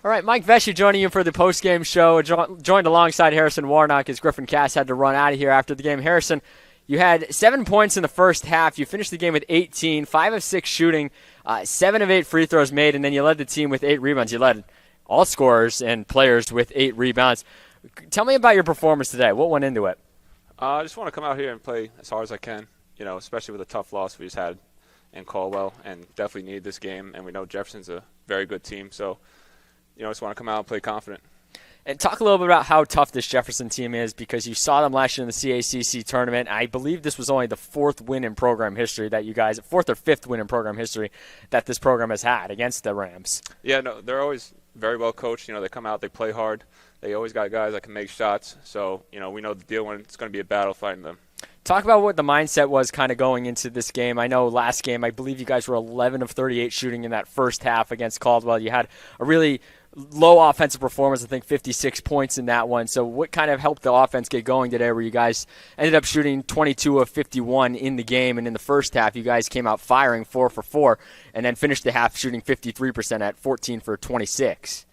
All right, Mike Vesey joining you for the postgame show, joined alongside Harrison Warnock as Griffin Cass had to run out of here after the game. Harrison, you had 7 points in the first half. You finished the game with 18, 5 of 6 shooting, 7 of 8 free throws made, and then you led the team with 8 rebounds. You led all scorers and players with 8 rebounds. Tell me about your performance today. What went into it? I just want to come out here and play as hard as I can, especially with a tough loss we just had in Caldwell, and definitely needed this game. And we know Jefferson's a very good team, so just want to come out and play confident. And talk a little bit about how tough this Jefferson team is, because you saw them last year in the CACC tournament. I believe this was only the fourth or fifth win in program history that this program has had against the Rams. Yeah, no, they're always very well coached. They come out, they play hard. They always got guys that can make shots. So, we know the deal when it's going to be a battle fighting them. Talk about what the mindset was kind of going into this game. I know last game, I believe you guys were 11 of 38 shooting in that first half against Caldwell. You had a really low offensive performance, I think 56 points in that one. So what kind of helped the offense get going today, where you guys ended up shooting 22 of 51 in the game, and in the first half you guys came out firing 4 for 4 and then finished the half shooting 53% at 14 for 26?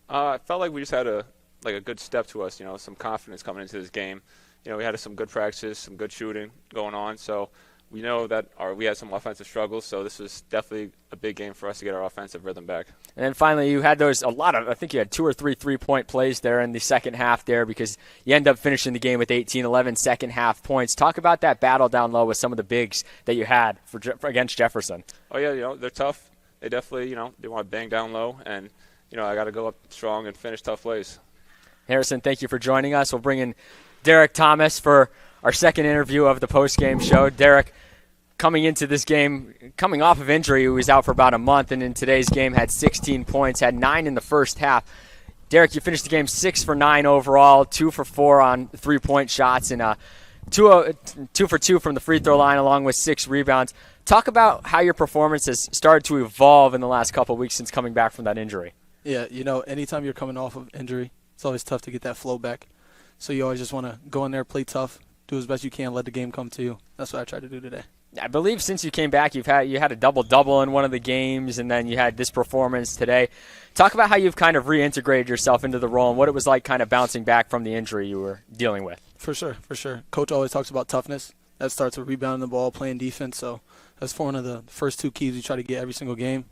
I felt like we just had a good step to us, some confidence coming into this game. We had some good practices, some good shooting going on, so we know that we had some offensive struggles, so this was definitely a big game for us to get our offensive rhythm back. And then finally, you had I think you had 2 or 3 3-point plays there in the second half there, because you end up finishing the game with 11 second half points. Talk about that battle down low with some of the bigs that you had against Jefferson. Oh, yeah, they're tough. They definitely, they want to bang down low, and, I got to go up strong and finish tough plays. Harrison, thank you for joining us. We'll bring in Derrick Thomas for our second interview of the postgame show. Derrick, coming into this game, coming off of injury, he was out for about a month, and in today's game had 16 points, had 9 in the first half. Derrick, you finished the game 6 for 9 overall, 2 for 4 on 3-point shots, and 2 for 2 from the free throw line, along with 6 rebounds. Talk about how your performance has started to evolve in the last couple of weeks since coming back from that injury. Yeah, anytime you're coming off of injury, it's always tough to get that flow back. So you always just want to go in there, play tough, do as best you can, let the game come to you. That's what I tried to do today. I believe since you came back, you had a double-double in one of the games, and then you had this performance today. Talk about how you've kind of reintegrated yourself into the role and what it was like kind of bouncing back from the injury you were dealing with. For sure. Coach always talks about toughness. That starts with rebounding the ball, playing defense. So that's one of the first 2 keys we try to get every single game.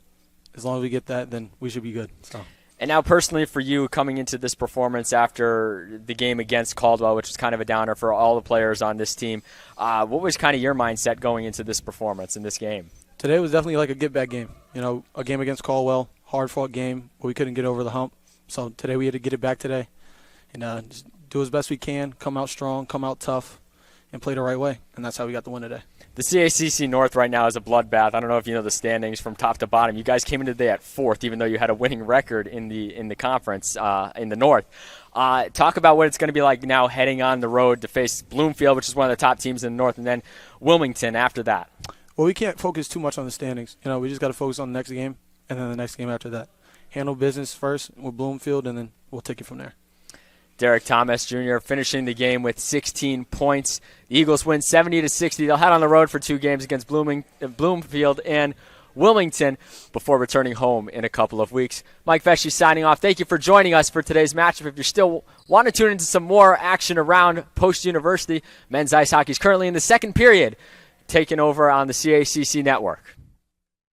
As long as we get that, then we should be good. So. And now personally for you, coming into this performance after the game against Caldwell, which was kind of a downer for all the players on this team, what was kind of your mindset going into this performance in this game? Today was definitely like a get-back game. A game against Caldwell, hard-fought game, but we couldn't get over the hump. So today we had to get it back today and just do as best we can, come out strong, come out tough, and play the right way. And that's how we got the win today. The CACC North right now is a bloodbath. I don't know if you know the standings from top to bottom. You guys came into today at 4th, even though you had a winning record in the conference in the North. Talk about what it's going to be like now heading on the road to face Bloomfield, which is one of the top teams in the North, and then Wilmington after that. Well, we can't focus too much on the standings. We just got to focus on the next game and then the next game after that. Handle business first with Bloomfield, and then we'll take it from there. Derrick Thomas Jr. finishing the game with 16 points. The Eagles win 70-60. They'll head on the road for 2 games against Bloomfield and Wilmington before returning home in a couple of weeks. Mike Vesey signing off. Thank you for joining us for today's matchup. If you still want to tune into some more action around Post University, men's ice hockey is currently in the second period, taking over on the CACC network.